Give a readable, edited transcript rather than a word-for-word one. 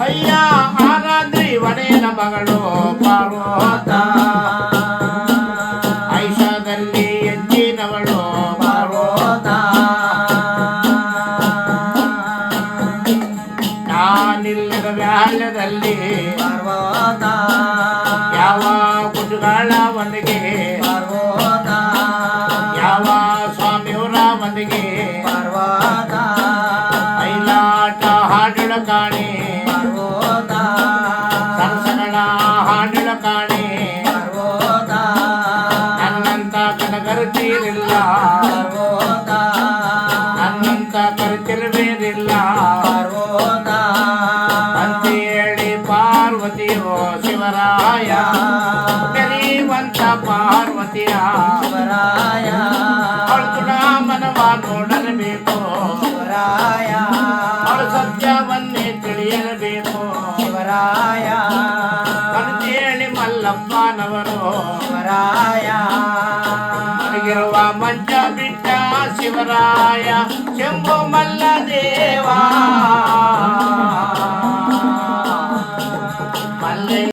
ಅಯ್ಯ ಆರಾದ್ರಿ ಒಡೆಯನ ಮಗಳು ಪಾರ್ವತ ಐಷಾದಲ್ಲಿ ಹೆಚ್ಚಿನವಳು ಪಾರ್ವತ ನಾನಿಲ್ಲದ ವ್ಯಾಲ್ಯದಲ್ಲಿ ಪಾರ್ವತ ಯಾವ ಕುಟುಗಳ ಒಂದಿಗೆ ಪಾರ್ವತ ಯಾವ ಸ್ವಾಮಿಯವರ ಒಂದಿಗೆ ಪಾರ್ವತ ಐಲಾಟ ಹಾಡುಳ ಕಾಣಿ ಪಾರ್ವತ ಸರಸಗಳ ಹಾಡುಳ ಕಾಣಿ ಪಾರ್ವತ ನನ್ನಂತ ಕನಗರುತ್ತೀರಿಲ್ಲ ಪಾರ್ವತ ನನ್ನಂತ ಕರುತಿರುವೇರಿಲ್ಲ ಪಾರ್ವತ ಅಂತೇಳಿ ಪಾರ್ವತಿಯೋ ಶಿವರಾಯ ಕರೀವಂತ ಪಾರ್ವತಿಯ ಶಿವರಾಯ ಅವಳು ತುಳಾಮನವ ನೋಡಲೇಬೇಕು ಶಿವರಾಯ ಅವಳು ಸತ್ಯವನ್ನೇ ತಿಳಿಯಲೇಬೇಕು ಶಿವರಾಯ ಅಂತೇಳಿ ಮಲ್ಲಪ್ಪನವರು ಶಿವರಾಯ ಮಲಗಿರುವ ಮಂಚ ಬಿಟ್ಟ ಶಿವರಾಯ ಶಂಭು ಮಲ್ಲ ದೇವ